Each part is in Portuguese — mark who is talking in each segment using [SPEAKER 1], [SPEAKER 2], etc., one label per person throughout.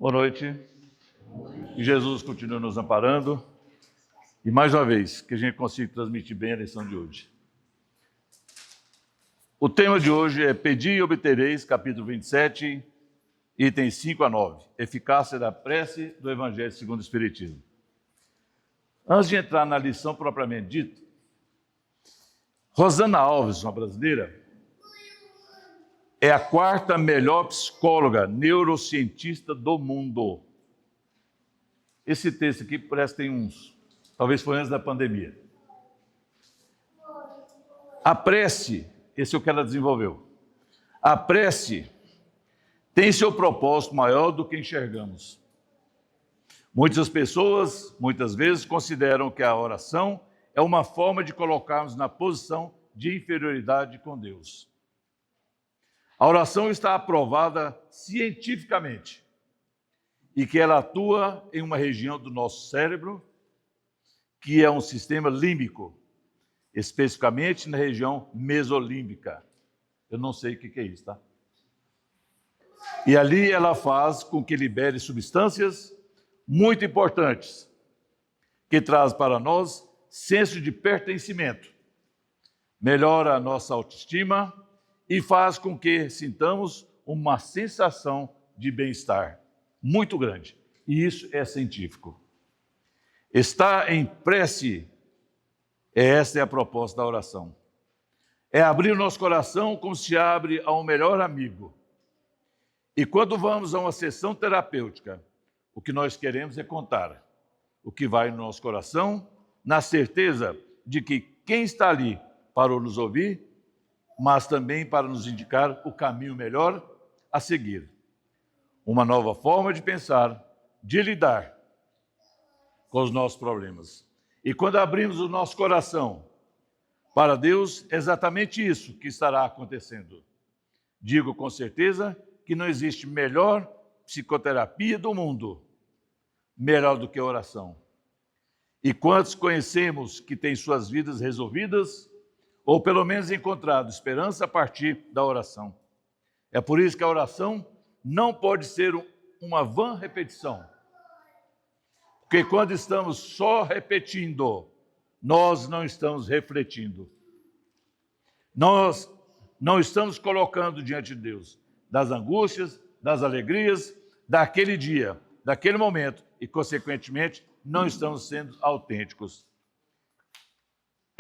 [SPEAKER 1] Boa noite. Que Jesus continue nos amparando. E mais uma vez, que a gente consiga transmitir bem a lição de hoje. O tema de hoje é Pedi e obtereis, capítulo 27, itens 5 a 9. Eficácia da prece do Evangelho segundo o Espiritismo. Antes de entrar na lição propriamente dita, Rosana Alves, uma brasileira, é a quarta melhor psicóloga neurocientista do mundo. Esse texto aqui parece que tem uns, talvez foi antes da pandemia. A prece, esse é o que ela desenvolveu. A prece tem seu propósito maior do que enxergamos. Muitas pessoas, muitas vezes, consideram que a oração é uma forma de colocarmos na posição de inferioridade com Deus. A oração está aprovada cientificamente e que ela atua em uma região do nosso cérebro que é um sistema límbico, especificamente na região mesolímbica. Eu não sei o que é isso, tá? E ali ela faz com que libere substâncias muito importantes, que traz para nós senso de pertencimento, melhora a nossa autoestima e faz com que sintamos uma sensação de bem-estar muito grande. E isso é científico. Estar em prece, essa é a proposta da oração. É abrir o nosso coração como se abre a um melhor amigo. E quando vamos a uma sessão terapêutica, o que nós queremos é contar o que vai no nosso coração, na certeza de que quem está ali para nos ouvir, mas também para nos indicar o caminho melhor a seguir. Uma nova forma de pensar, de lidar com os nossos problemas. E quando abrimos o nosso coração para Deus, é exatamente isso que estará acontecendo. Digo com certeza que não existe melhor psicoterapia do mundo, melhor do que a oração. E quantos conhecemos que têm suas vidas resolvidas, ou pelo menos encontrado esperança a partir da oração? É por isso que a oração não pode ser uma vã repetição. Porque quando estamos só repetindo, nós não estamos refletindo. Nós não estamos colocando diante de Deus das angústias, das alegrias, daquele dia, daquele momento, e, consequentemente, não estamos sendo autênticos.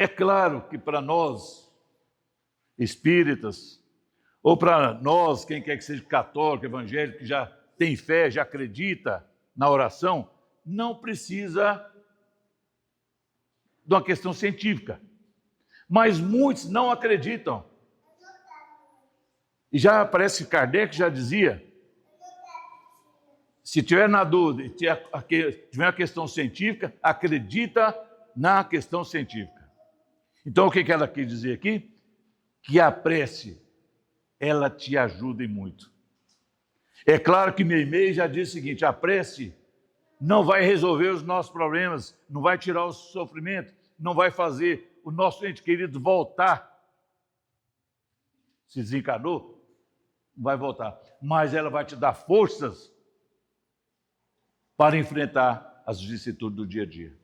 [SPEAKER 1] É claro que para nós, espíritas, ou para nós, quem quer que seja católico, evangélico, que já tem fé, já acredita na oração, não precisa de uma questão científica. Mas muitos não acreditam. E já parece que Kardec já dizia, se tiver na dúvida, tiver uma questão científica, acredita na questão científica. Então, o que ela quis dizer aqui? Que a prece, ela te ajuda muito. É claro que meu e-mail já diz o seguinte, a prece não vai resolver os nossos problemas, não vai tirar o sofrimento, não vai fazer o nosso ente querido voltar. Se desencarnou, não vai voltar. Mas ela vai te dar forças para enfrentar as vicissitudes do dia a dia.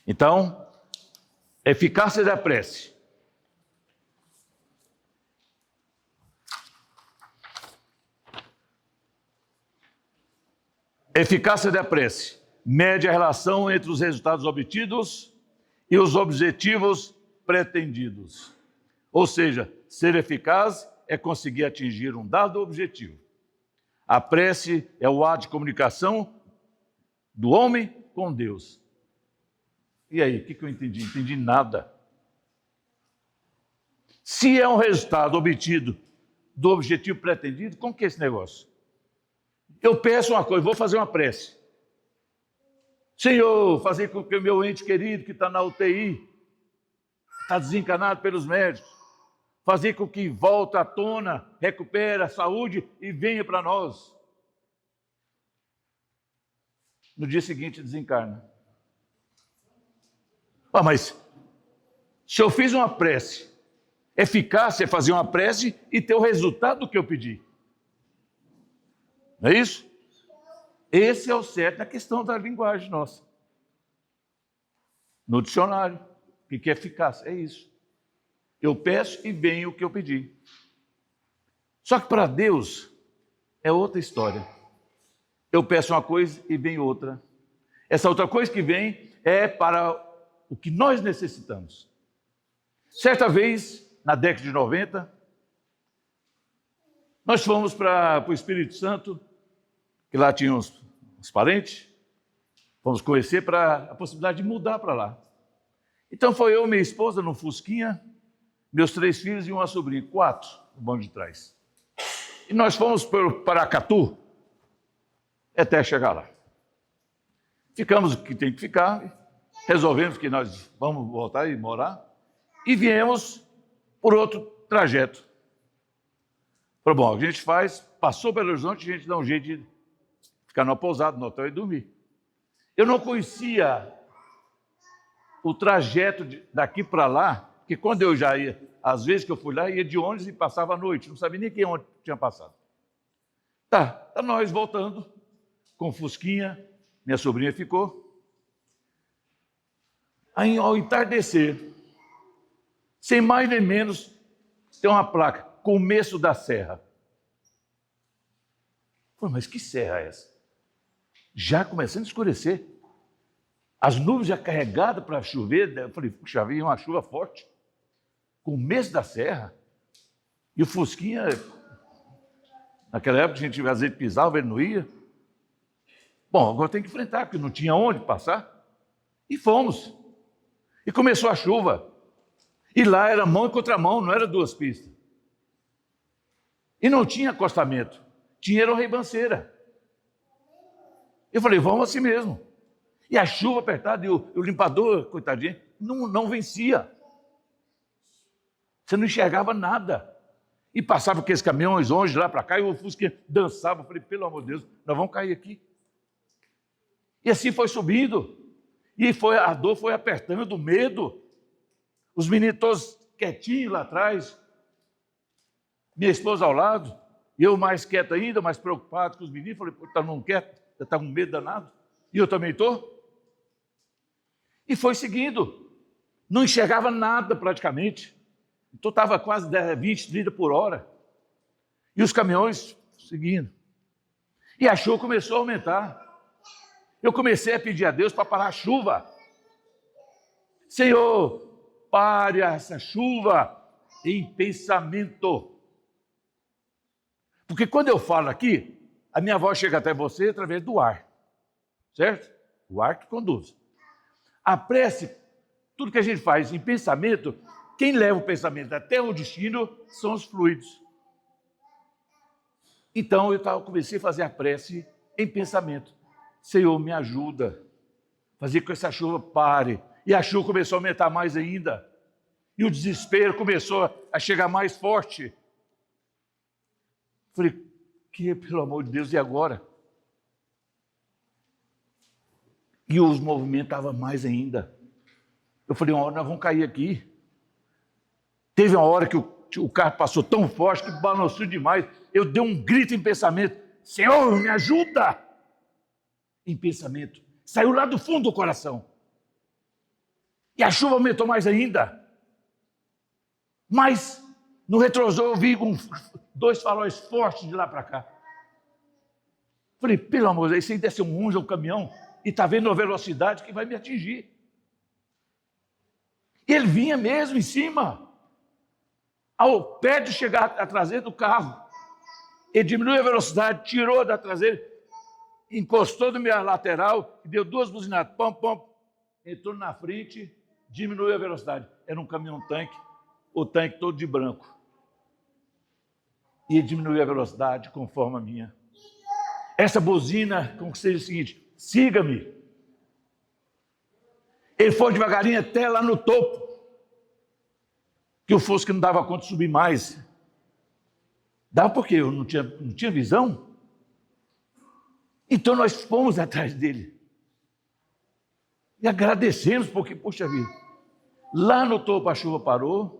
[SPEAKER 1] Então, eficácia da prece. Eficácia da prece mede a relação entre os resultados obtidos e os objetivos pretendidos. Ou seja, ser eficaz é conseguir atingir um dado objetivo. A prece é o ato de comunicação do homem com Deus. E aí, o que eu entendi? Entendi nada. Se é um resultado obtido do objetivo pretendido, como que é esse negócio? Eu peço uma coisa, vou fazer uma prece. Senhor, fazer com que o meu ente querido que está na UTI, está desencarnado pelos médicos, fazer com que volte à tona, recupere a saúde e venha para nós. No dia seguinte desencarna. Mas se eu fiz uma prece, eficácia é fazer uma prece e ter o resultado do que eu pedi. Não é isso? Esse é o certo na questão da linguagem nossa. No dicionário, o que é eficácia? É isso. Eu peço e venho o que eu pedi. Só que para Deus é outra história. Eu peço uma coisa e vem outra. Essa outra coisa que vem é para o que nós necessitamos. Certa vez, na década de 90, nós fomos para o Espírito Santo, que lá tinha uns parentes, fomos conhecer para a possibilidade de mudar para lá. Então foi eu, minha esposa, no Fusquinha, meus 3 filhos e uma sobrinha, 4 no banco de trás. E nós fomos para o Paracatu até chegar lá. Ficamos o que tem que ficar, resolvemos que nós vamos voltar e morar, e viemos por outro trajeto. Falei, bom, a gente faz, passou Belo Horizonte, a gente dá um jeito de ficar numa pousada, no hotel e dormir. Eu não conhecia o trajeto daqui para lá, porque quando eu já ia, às vezes que eu fui lá, ia de ônibus e passava a noite, não sabia nem quem onde tinha passado. Tá nós voltando, com Fusquinha, minha sobrinha ficou. Aí, ao entardecer, sem mais nem menos, tem uma placa, Começo da Serra. Falei, mas que serra é essa? Já começando a escurecer. As nuvens já carregadas para chover. Eu falei, puxa, havia uma chuva forte. Começo da Serra. E o Fusquinha, naquela época a gente às vezes pisava, ele não ia. Bom, agora tem que enfrentar, porque não tinha onde passar. E fomos. E começou a chuva. E lá era mão e contramão, não era 2 pistas. E não tinha acostamento. Tinha era uma ribanceira. Eu falei, vamos assim mesmo. E a chuva apertada, e o limpador, coitadinho, não vencia. Você não enxergava nada. E passava aqueles caminhões longe lá para cá, e o Fusca dançava. Eu falei, pelo amor de Deus, nós vamos cair aqui. E assim foi subindo. E a dor foi apertando, o medo. Os meninos todos quietinhos lá atrás. Minha esposa ao lado. E eu mais quieto ainda, mais preocupado com os meninos. Falei, pô, tá não quieto? Você está com medo danado? E eu também estou. E foi seguindo. Não enxergava nada praticamente. Então estava quase 20, 30 por hora. E os caminhões seguindo. E a chuva começou a aumentar. Eu comecei a pedir a Deus para parar a chuva. Senhor, pare essa chuva em pensamento. Porque quando eu falo aqui, a minha voz chega até você através do ar. Certo? O ar que conduz. A prece, tudo que a gente faz em pensamento, quem leva o pensamento até o destino são os fluidos. Então eu comecei a fazer a prece em pensamento. Senhor, me ajuda. Fazer com que essa chuva pare. E a chuva começou a aumentar mais ainda. E o desespero começou a chegar mais forte. Falei, pelo amor de Deus, e agora? E os movimentos estavam mais ainda. Eu falei, uma hora nós vamos cair aqui. Teve uma hora que o carro passou tão forte que balançou demais. Eu dei um grito em pensamento. Senhor, me ajuda! Em pensamento. Saiu lá do fundo do coração. E a chuva aumentou mais ainda. Mas no retrovisor eu vi 2 faróis fortes de lá para cá. Falei, pelo amor de Deus, isso aí deve ser um anjo, um caminhão, e está vendo a velocidade que vai me atingir. E ele vinha mesmo em cima. Ao pé de chegar à traseira do carro, ele diminuiu a velocidade, tirou da traseira, encostou na minha lateral, deu 2 buzinadas, pom, pom, entrou na frente, diminuiu a velocidade. Era um caminhão-tanque, o tanque todo de branco. E ele diminuiu a velocidade conforme a minha. Essa buzina, como que seja o seguinte, siga-me. Ele foi devagarinho até lá no topo, que o Fusca não dava conta de subir mais. Dava porque eu não tinha visão. Então nós fomos atrás dele. E agradecemos, porque, puxa vida, lá no topo a chuva parou,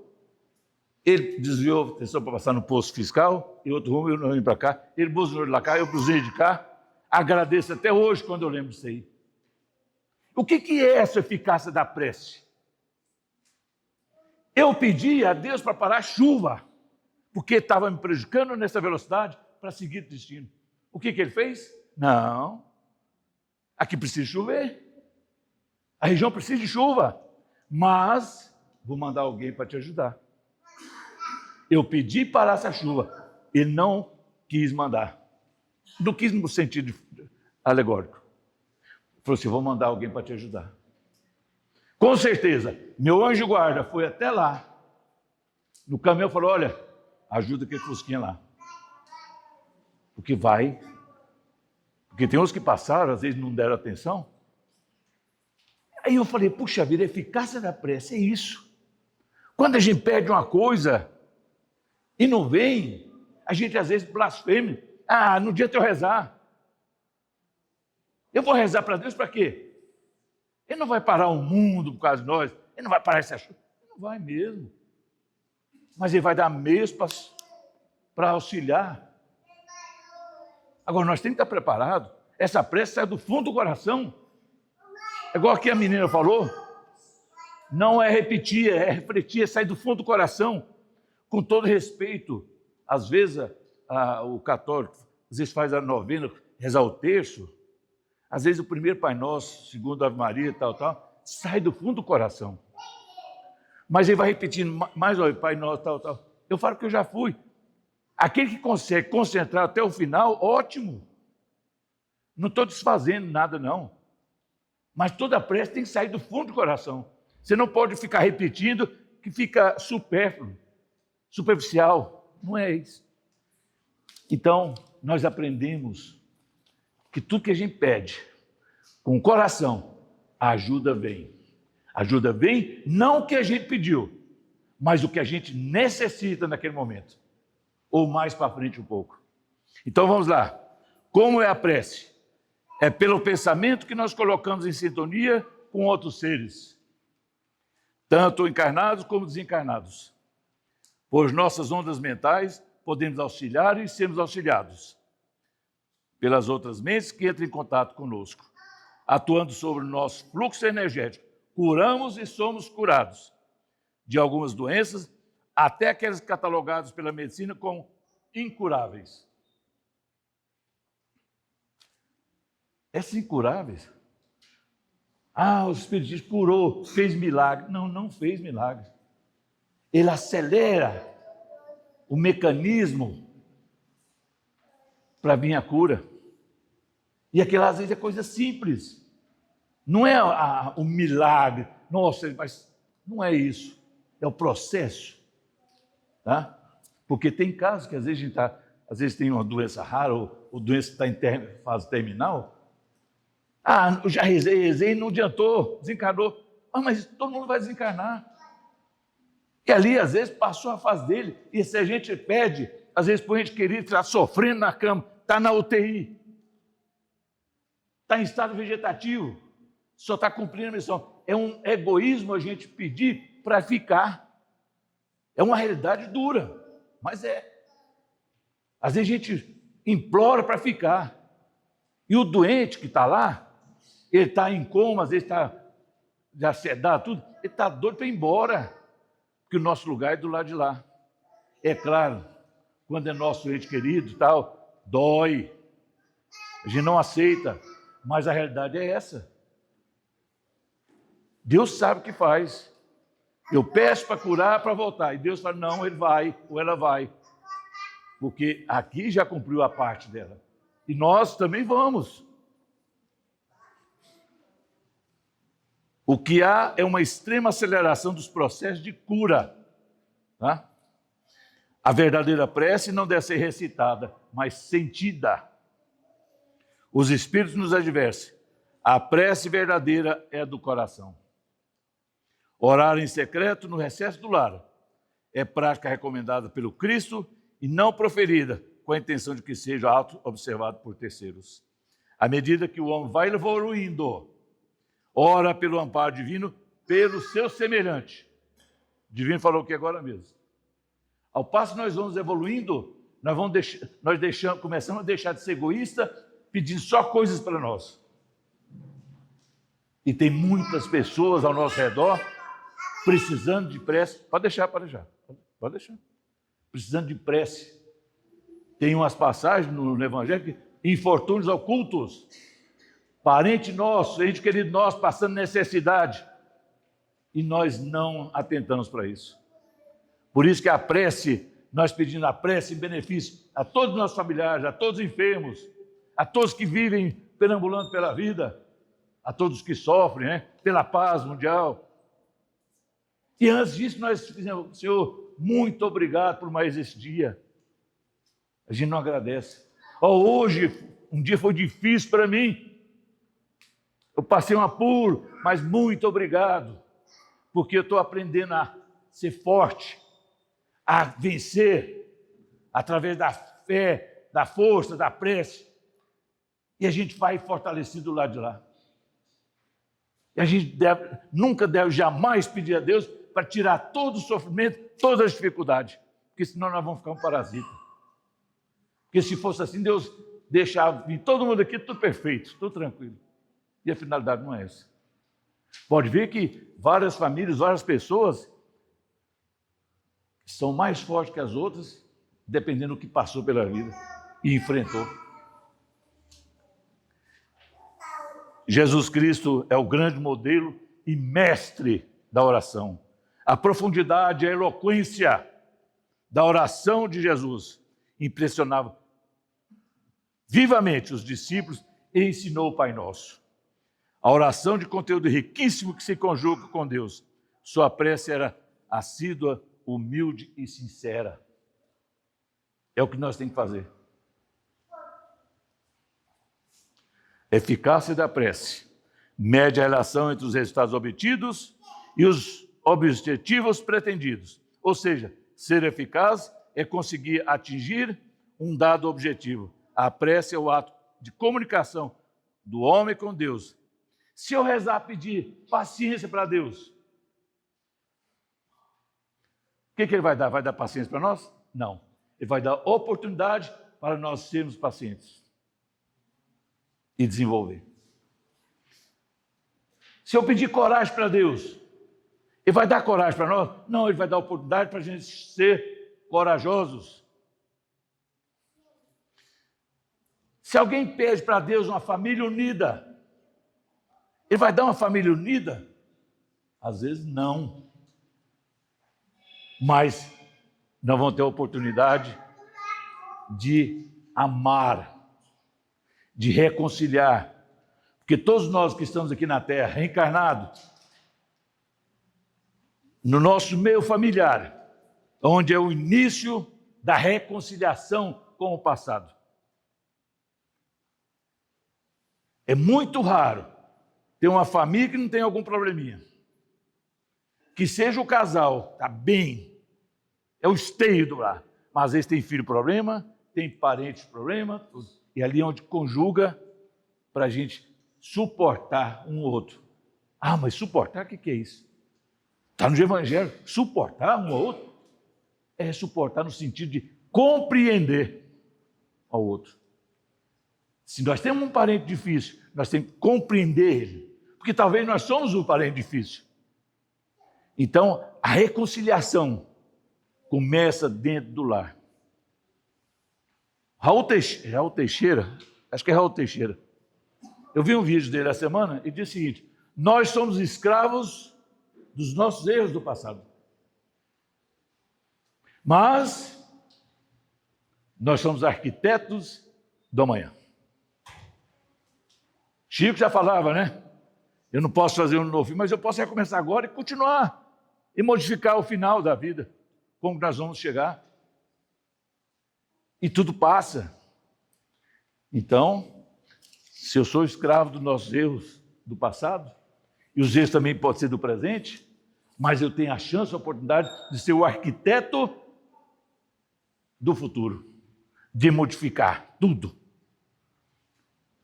[SPEAKER 1] ele desviou a atenção para passar no posto fiscal, e outro rumo, eu não vim para cá, ele buzinou de lá cá, eu buzinei de cá, Agradeço até hoje quando eu lembro disso aí. O que é essa eficácia da prece? Eu pedi a Deus para parar a chuva, porque estava me prejudicando nessa velocidade para seguir o destino. O que ele fez? Não. Aqui precisa chover. A região precisa de chuva. Mas vou mandar alguém para te ajudar. Eu pedi parar essa chuva. Ele não quis mandar. Não quis no sentido alegórico. Falou assim, vou mandar alguém para te ajudar. Com certeza, meu anjo guarda foi até lá. No caminho falou, olha, ajuda aquele fusquinha lá. Porque vai. Porque tem uns que passaram, às vezes não deram atenção. Aí eu falei, puxa vida, a eficácia da prece é isso. Quando a gente pede uma coisa e não vem, a gente às vezes blasfema. Ah, não adianta eu rezar. Eu vou rezar para Deus para quê? Ele não vai parar o mundo por causa de nós. Ele não vai parar essa chuva. Ele não vai mesmo. Mas ele vai dar meios para auxiliar. Agora, nós temos que estar preparados. Essa prece sai do fundo do coração. É igual aqui a menina falou. Não é repetir, é refletir, é sair do fundo do coração. Com todo respeito. Às vezes, o católico, às vezes faz a novena, rezar o terço. Às vezes o primeiro Pai Nosso, segundo Ave Maria, tal, sai do fundo do coração. Mas ele vai repetindo mais uma vez, Pai Nosso, tal. Eu falo que eu já fui. Aquele que consegue concentrar até o final, ótimo. Não estou desfazendo nada, não. Mas toda a prece tem que sair do fundo do coração. Você não pode ficar repetindo que fica supérfluo, superficial. Não é isso. Então, nós aprendemos que tudo que a gente pede, com o coração, a ajuda vem. A ajuda vem não o que a gente pediu, mas o que a gente necessita naquele momento. Ou mais para frente um pouco. Então vamos lá. Como é a prece? É pelo pensamento que nós colocamos em sintonia com outros seres, tanto encarnados como desencarnados. Por nossas ondas mentais, podemos auxiliar e sermos auxiliados pelas outras mentes que entram em contato conosco, atuando sobre o nosso fluxo energético. Curamos e somos curados de algumas doenças, até aquelas catalogadas pela medicina como incuráveis. Essas incuráveis? Ah, o Espiritismo curou, fez milagre. Não, não fez milagre. Ele acelera o mecanismo para vir a cura. E aquilo às vezes é coisa simples. Não é o milagre. Nossa, mas não é isso. É o processo. Tá? Porque tem casos que às vezes a gente às vezes tem uma doença rara ou doença que está em fase terminal. Ah, eu já rezei, não adiantou, desencarnou. Ah, mas todo mundo vai desencarnar. E ali, às vezes, passou a fase dele. E se a gente pede, às vezes, para o ente querido, está sofrendo na cama, está na UTI, está em estado vegetativo, só está cumprindo a missão. É um egoísmo a gente pedir para ficar. É uma realidade dura, mas é. Às vezes a gente implora para ficar. E o doente que está lá, ele está em coma, às vezes está já sedado, tudo, ele está doido para ir embora, porque o nosso lugar é do lado de lá. É claro, quando é nosso ente querido e tal, dói, a gente não aceita, mas a realidade é essa. Deus sabe o que faz. Eu peço para curar, para voltar, e Deus fala, não, ele vai, ou ela vai, porque aqui já cumpriu a parte dela, e nós também vamos. O que há é uma extrema aceleração dos processos de cura. Tá? A verdadeira prece não deve ser recitada, mas sentida. Os Espíritos nos advertem. A prece verdadeira é do coração. Orar em secreto no recesso do lar é prática recomendada pelo Cristo e não proferida com a intenção de que seja auto-observado por terceiros. À medida que o homem vai evoluindo, ora pelo amparo divino, pelo seu semelhante. O divino falou que agora mesmo. Ao passo que nós vamos evoluindo, começamos a deixar de ser egoísta pedindo só coisas para nós. E tem muitas pessoas ao nosso redor precisando de prece. Pode deixar. Precisando de prece. Tem umas passagens no Evangelho que infortúnios ocultos. Parente nosso, ente querido nosso, passando necessidade. E nós não atentamos para isso. Por isso que a prece, nós pedimos a prece em benefício a todos os nossos familiares, a todos os enfermos, a todos que vivem perambulando pela vida, a todos que sofrem, né, pela paz mundial. E antes disso, nós fizemos, Senhor, muito obrigado por mais esse dia. A gente não agradece. Hoje, um dia foi difícil para mim. Eu passei um apuro, mas muito obrigado, porque eu estou aprendendo a ser forte, a vencer, através da fé, da força, da prece. E a gente vai fortalecido do lado de lá. E a gente nunca deve jamais pedir a Deus para tirar todo o sofrimento, todas as dificuldades, porque senão nós vamos ficar um parasita. Porque se fosse assim, Deus deixava vir todo mundo aqui tudo perfeito, tudo tranquilo. E a finalidade não é essa. Pode ver que várias famílias, várias pessoas são mais fortes que as outras, dependendo do que passou pela vida e enfrentou. Jesus Cristo é o grande modelo e mestre da oração. A profundidade e a eloquência da oração de Jesus impressionava vivamente os discípulos e ensinou o Pai Nosso. A oração de conteúdo riquíssimo que se conjuga com Deus. Sua prece era assídua, humilde e sincera. É o que nós temos que fazer. Eficácia da prece mede a relação entre os resultados obtidos e os objetivos pretendidos. Ou seja, ser eficaz é conseguir atingir um dado objetivo. A prece é o ato de comunicação do homem com Deus. Se eu rezar, pedir paciência para Deus, o que ele vai dar? Vai dar paciência para nós? Não. Ele vai dar oportunidade para nós sermos pacientes e desenvolver. Se eu pedir coragem para Deus, Ele vai dar coragem para nós? Não, Ele vai dar oportunidade para a gente ser corajosos. Se alguém pede para Deus uma família unida, Ele vai dar uma família unida? Às vezes não. Mas nós vamos ter a oportunidade de amar, de reconciliar. Porque todos nós que estamos aqui na Terra, reencarnados, no nosso meio familiar, onde é o início da reconciliação com o passado. É muito raro ter uma família que não tem algum probleminha. Que seja o casal, está bem, é o esteio do lar. Mas às vezes tem filho problema, tem parente problema, e ali é onde conjuga para a gente suportar um ou outro. Ah, mas suportar, o que é isso? Está no Evangelho, suportar um ou outro? É suportar no sentido de compreender ao outro. Se nós temos um parente difícil, nós temos que compreender ele, porque talvez nós somos um parente difícil. Então, a reconciliação começa dentro do lar. Raul Teixeira, acho que é Raul Teixeira, eu vi um vídeo dele essa semana e disse o seguinte: nós somos escravos dos nossos erros do passado. Mas nós somos arquitetos do amanhã. Chico já falava, né? Eu não posso fazer um novo filme, mas eu posso recomeçar agora e continuar. E modificar o final da vida. Como nós vamos chegar. E tudo passa. Então, se eu sou escravo dos nossos erros do passado, e os erros também podem ser do presente, mas eu tenho a chance, a oportunidade de ser o arquiteto do futuro. De modificar tudo.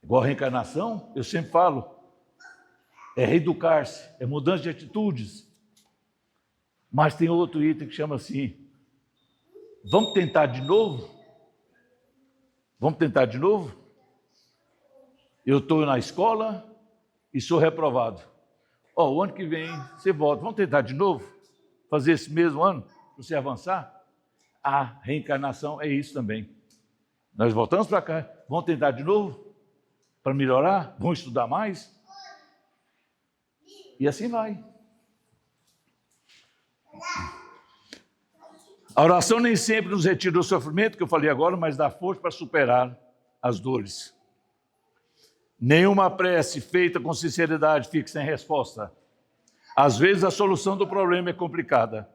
[SPEAKER 1] Igual a reencarnação, eu sempre falo, é reeducar-se, é mudança de atitudes. Mas tem outro item que chama assim, vamos tentar de novo? Vamos tentar de novo? Eu estou na escola e sou reprovado. O ano que vem você volta. Vamos tentar de novo? Fazer esse mesmo ano? Para você avançar? A reencarnação é isso também. Nós voltamos para cá. Vamos tentar de novo? Para melhorar? Vamos estudar mais? E assim vai. A oração nem sempre nos retira o sofrimento, que eu falei agora, mas dá força para superar as dores. Nenhuma prece feita com sinceridade fica sem resposta. Às vezes a solução do problema é complicada.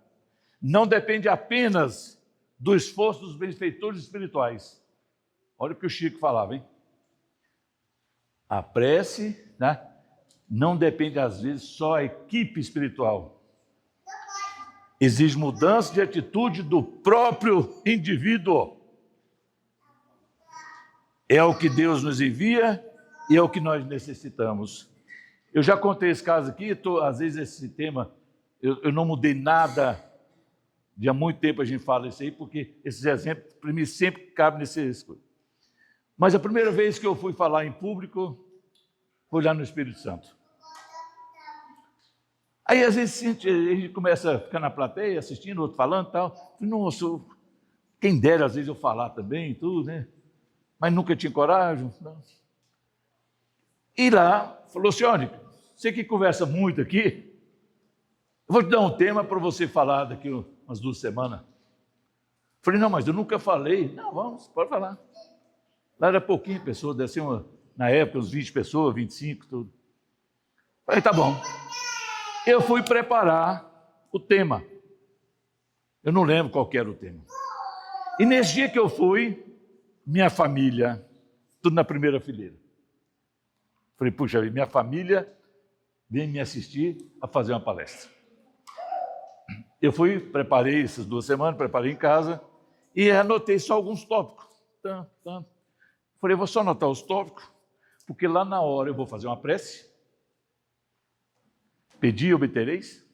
[SPEAKER 1] Não depende apenas do esforço dos benfeitores espirituais. Olha o que o Chico falava, hein? A prece, né, não depende às vezes só da equipe espiritual. Exige mudança de atitude do próprio indivíduo. É o que Deus nos envia e é o que nós necessitamos. Eu já contei esse caso aqui, às vezes esse tema, eu não mudei nada, de há muito tempo a gente fala isso aí, porque esses exemplos, para mim, sempre cabem nesse coisa. Mas a primeira vez que eu fui falar em público, foi lá no Espírito Santo. Aí, às vezes, a gente começa a ficar na plateia, assistindo, outro falando e tal. Nossa, quem dera, às vezes, eu falar também, tudo, né? Mas nunca tinha coragem. Não. E lá, falou assim, olha, você que conversa muito aqui, eu vou te dar um tema para você falar daqui umas 2 semanas. Falei, não, mas eu nunca falei. Não, vamos, pode falar. Lá era pouquinho pessoas, deve ser na época, uns 20 pessoas, 25, tudo. Falei, tá bom. Eu fui preparar o tema. Eu não lembro qual era o tema. E nesse dia que eu fui, minha família, tudo na primeira fileira. Falei, puxa, minha família vem me assistir a fazer uma palestra. Eu fui, preparei essas 2 semanas, preparei em casa e anotei só alguns tópicos. Falei, vou só anotar os tópicos, porque lá na hora eu vou fazer uma prece. Pedi e obtereis.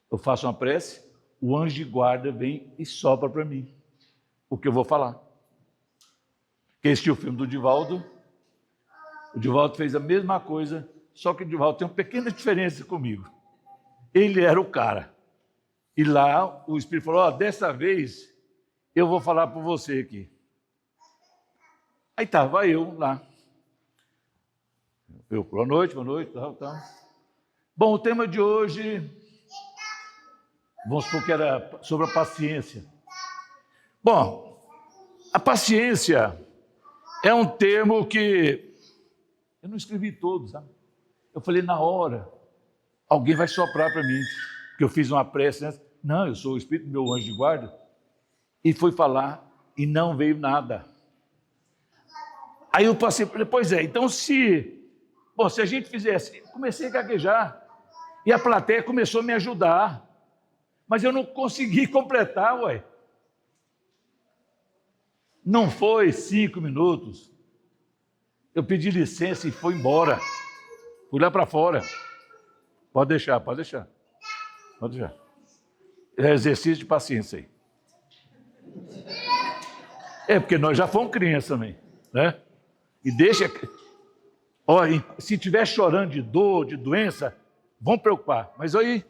[SPEAKER 1] Eu faço uma prece, o anjo de guarda vem e sopra para mim o que eu vou falar. Quem assistiu o filme do Divaldo, o Divaldo fez a mesma coisa, só que o Divaldo tem uma pequena diferença comigo. Ele era o cara. E lá o Espírito falou, dessa vez eu vou falar para você aqui. Aí estava eu lá. Boa noite, tal. Bom, o tema de hoje, vamos supor que era sobre a paciência. Bom, a paciência é um termo que eu não escrevi todo, sabe? Eu falei na hora, alguém vai soprar para mim, que eu fiz uma prece, né? Não, eu sou o Espírito do meu anjo de guarda, e fui falar e não veio nada. Aí eu passei, pois é, então se a gente fizesse, comecei a gaguejar, e a plateia começou a me ajudar, mas eu não consegui completar, ué. Não foi 5 minutos, eu pedi licença e fui embora, fui lá para fora. Pode deixar. É exercício de paciência aí. É, porque nós já fomos crianças também, né? E deixa, olha, se estiver chorando de dor, de doença, vão preocupar, mas aí,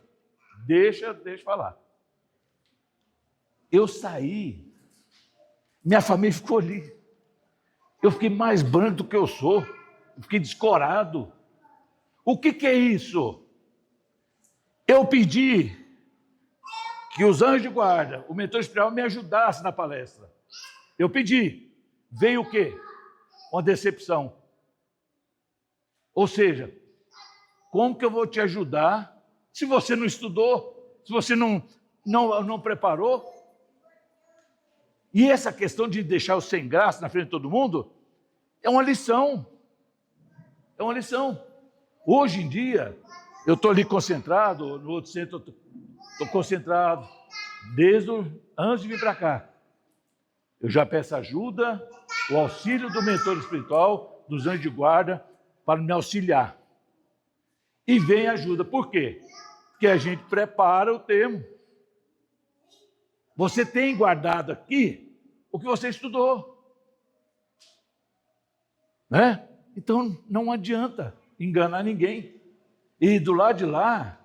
[SPEAKER 1] deixa falar. Eu saí, minha família ficou ali. Eu fiquei mais branco do que eu sou, eu fiquei descorado. O que é isso? Eu pedi que os anjos de guarda, o mentor espiritual, me ajudasse na palestra. Eu pedi. Veio o quê? Uma decepção. Ou seja, como que eu vou te ajudar se você não estudou, se você não preparou? E essa questão de deixar o sem graça na frente de todo mundo é uma lição. É uma lição. Hoje em dia, eu estou ali concentrado, no outro centro, estou concentrado, antes de vir para cá. Eu já peço ajuda, o auxílio do mentor espiritual, dos anjos de guarda, para me auxiliar. E vem ajuda. Por quê? Porque a gente prepara o termo. Você tem guardado aqui o que você estudou. Né? Então não adianta enganar ninguém. E do lado de lá,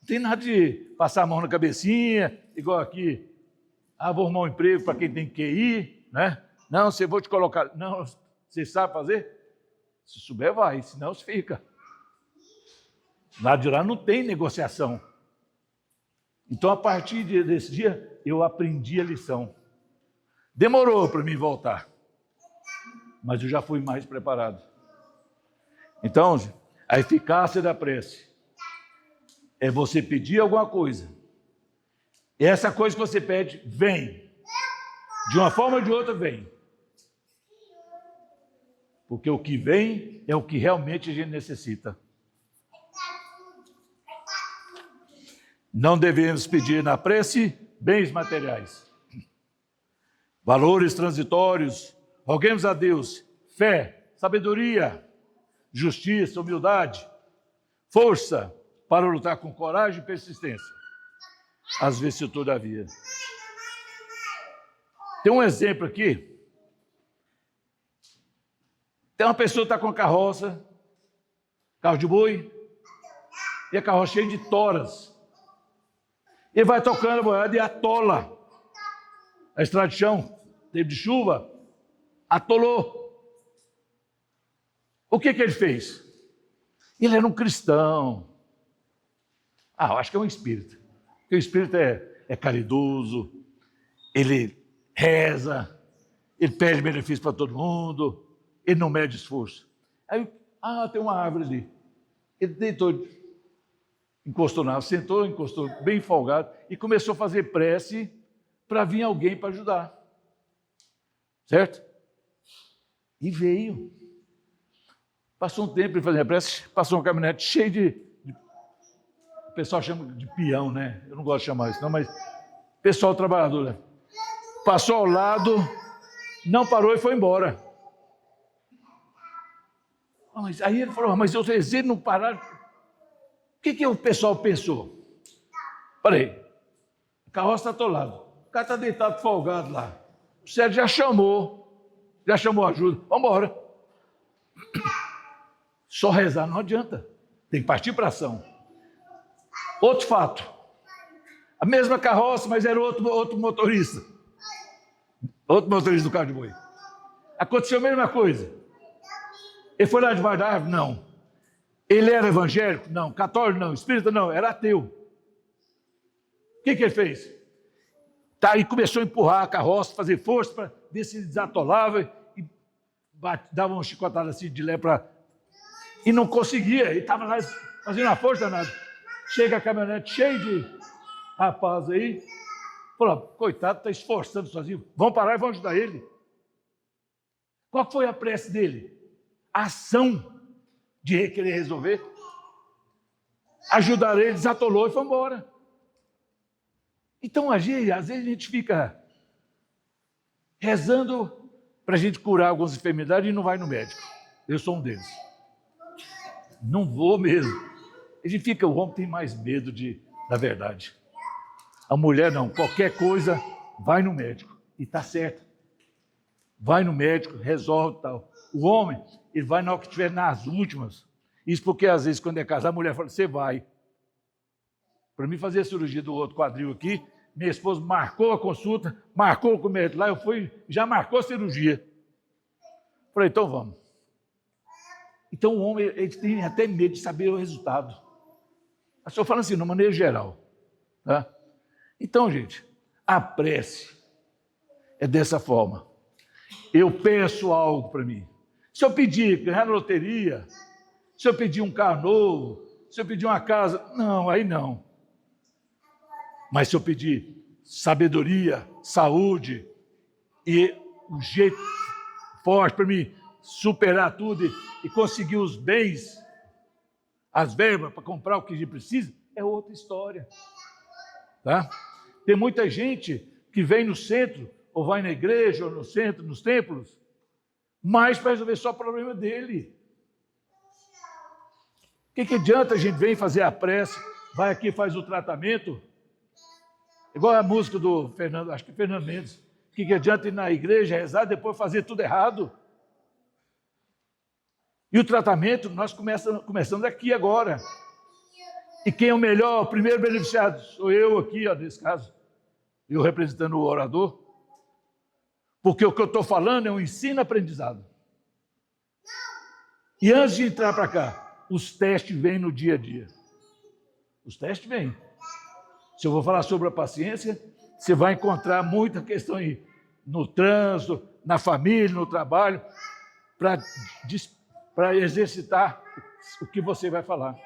[SPEAKER 1] não tem nada de passar a mão na cabecinha, igual aqui, vou arrumar um emprego para quem tem que ir, né? Não, você vou te colocar. Não, você sabe fazer? Se souber, vai, senão você fica. Lá de lá não tem negociação. Então, a partir desse dia, eu aprendi a lição. Demorou para mim voltar, mas eu já fui mais preparado. Então, a eficácia da prece é você pedir alguma coisa. E essa coisa que você pede, vem. De uma forma ou de outra, vem. Porque o que vem é o que realmente a gente necessita. Não devemos pedir na prece bens materiais, valores transitórios. Roguemos a Deus fé, sabedoria, justiça, humildade, força para lutar com coragem e persistência. Às vezes, todavia. Tem um exemplo aqui. Tem uma pessoa que está com a carroça, carro de boi, e a carroça cheia de toras. Ele vai tocando a boiada e atola. A estrada de chão, teve de chuva, atolou. O que ele fez? Ele era um cristão. Eu acho que é um espírito. Porque o espírito é caridoso, ele reza, ele pede benefício para todo mundo, ele não mede esforço. Aí, tem uma árvore ali. Ele deitou, encostou na árvore, sentou, encostou bem folgado e começou a fazer prece para vir alguém para ajudar. Certo? E veio. Passou um tempo ele fazendo prece, passou uma caminhonete cheia de... O pessoal chama de peão, né? Eu não gosto de chamar isso, não, mas pessoal trabalhador, né? Passou ao lado, não parou e foi embora. Mas aí ele falou, mas eu rezei, não pararam. O que o pessoal pensou? Peraí, a carroça está atolada, o cara está deitado folgado lá. O Sérgio já chamou ajuda, vamos embora. Só rezar não adianta, tem que partir para ação. Outro fato, a mesma carroça, mas era outro motorista. Outro motorista do carro de boi. Aconteceu a mesma coisa. Ele foi lá debaixo da árvore? Não. Ele era evangélico? Não. Católico? Não. Espírita? Não. Era ateu. O que ele fez? Aí começou a empurrar a carroça, fazer força para ver se ele desatolava e dava uma chicotada assim de lé para... E não conseguia. Ele estava lá fazendo a força danada. Chega a caminhonete cheia de rapaz aí. Falou, coitado, está esforçando sozinho. Vamos parar e vamos ajudar ele. Qual foi a prece dele? A ação de querer resolver. Ajudar ele, desatolou e foi embora. Então, às vezes a gente fica rezando para a gente curar algumas enfermidades e não vai no médico. Eu sou um deles. Não vou mesmo. A gente fica, o homem tem mais medo da verdade. A mulher não, qualquer coisa, vai no médico. E está certo. Vai no médico, resolve e tal. O homem, ele vai na hora que estiver nas últimas. Isso porque, às vezes, quando é casado, a mulher fala, você vai. Para mim fazer a cirurgia do outro quadril aqui, minha esposa marcou a consulta, marcou com o médico lá, eu fui, já marcou a cirurgia. Falei, então vamos. Então o homem, ele tem até medo de saber o resultado. Eu estou falando assim, de uma maneira geral. Tá? Então, gente, a prece é dessa forma. Eu peço algo para mim. Se eu pedir ganhar na loteria, se eu pedir um carro novo, se eu pedir uma casa, não, aí não. Mas se eu pedir sabedoria, saúde e um jeito forte para mim superar tudo e conseguir os bens, as verbas para comprar o que a gente precisa, é outra história. Tá? Tem muita gente que vem no centro, ou vai na igreja, ou no centro, nos templos, mas para resolver só o problema dele. O que adianta a gente vir fazer a prece, vai aqui e faz o tratamento? Igual a música do Fernando, acho que Fernando Mendes. O que adianta ir na igreja, rezar, depois fazer tudo errado? E o tratamento, nós começamos aqui agora. E quem é o melhor, o primeiro beneficiado? Sou eu aqui, ó, nesse caso. Eu representando o orador. Porque o que eu estou falando é um ensino-aprendizado. E antes de entrar para cá, os testes vêm no dia a dia. Os testes vêm. Se eu vou falar sobre a paciência, você vai encontrar muita questão aí no trânsito, na família, no trabalho, para exercitar o que você vai falar.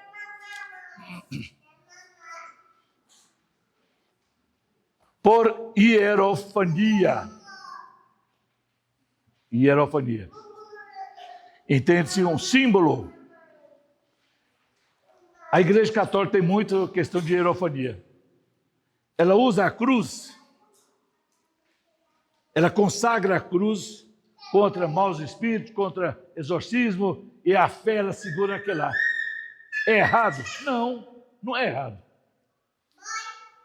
[SPEAKER 1] Por hierofania. Hierofania. Entende-se um símbolo. A Igreja Católica tem muita questão de hierofania. Ela usa a cruz, ela consagra a cruz contra maus espíritos, contra exorcismo, e a fé ela segura aquele lá. É errado? Não, não é errado.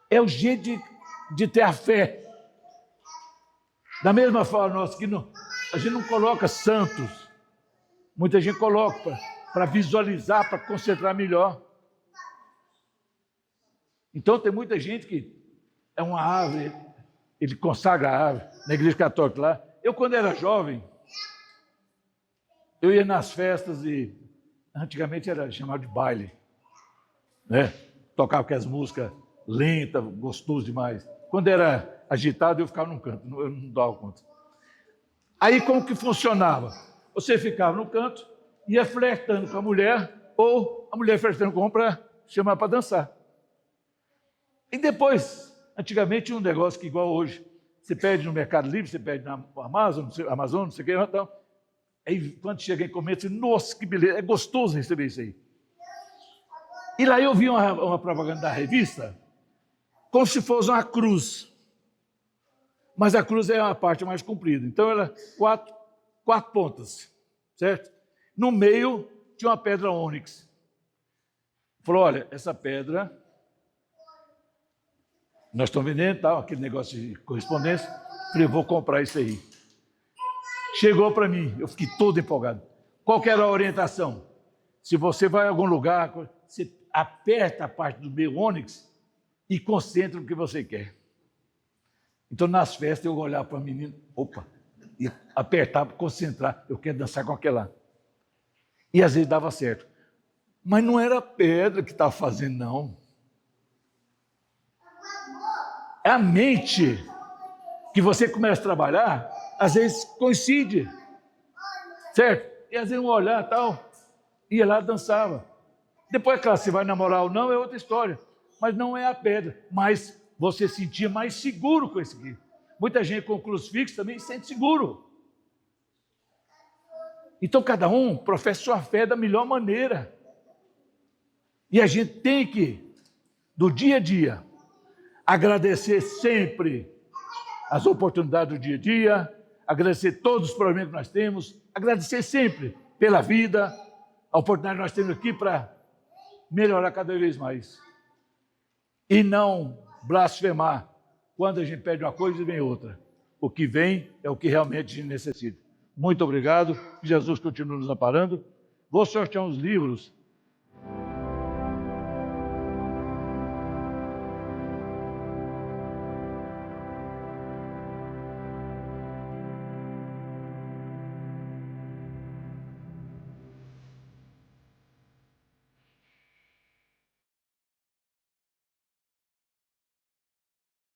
[SPEAKER 1] É o jeito de ter a fé. Da mesma forma, a gente não coloca santos. Muita gente coloca para visualizar, para concentrar melhor. Então tem muita gente que é uma árvore, ele consagra a árvore, na Igreja Católica lá. Eu, quando era jovem, eu ia nas festas e antigamente era chamado de baile, né? Tocava aquelas músicas lentas, gostoso demais. Quando era agitado, eu ficava num canto, eu não dava conta. Aí como que funcionava? Você ficava no canto, ia flertando com a mulher, ou a mulher flertando com o homem para chamar para dançar. E depois, antigamente tinha um negócio que igual hoje, você pede no Mercado Livre, você pede na Amazon, não sei o que, então. Aí quando chega em comer, você, nossa, que beleza, é gostoso receber isso aí. E lá eu vi uma propaganda da revista, como se fosse uma cruz. Mas a cruz é a parte mais comprida. Então ela quatro pontas, certo? No meio tinha uma pedra ônix. Falou, olha, essa pedra, nós estamos vendendo, tal, aquele negócio de correspondência. Falei, vou comprar isso aí. Chegou para mim, eu fiquei todo empolgado. Qual que era a orientação? Se você vai a algum lugar, você aperta a parte do meio ônix e concentra no que você quer. Então, nas festas, eu olhava para a menina, opa, e apertava, concentrar, eu quero dançar com aquela. E às vezes dava certo. Mas não era a pedra que estava fazendo, não. É a mente que você começa a trabalhar, às vezes coincide, certo? E às vezes um olhar e tal, ia lá e dançava. Depois, claro, se vai namorar ou não, é outra história. Mas não é a pedra, mas você se sentia mais seguro com esse aqui. Muita gente com crucifixo também se sente seguro. Então, cada um professa sua fé da melhor maneira. E a gente tem que, do dia a dia, agradecer sempre as oportunidades do dia a dia, agradecer todos os problemas que nós temos, agradecer sempre pela vida, a oportunidade que nós temos aqui para melhorar cada vez mais. E não blasfemar quando a gente pede uma coisa e vem outra. O que vem é o que realmente a gente necessita. Muito obrigado. Jesus continua nos amparando. Vou sortear uns livros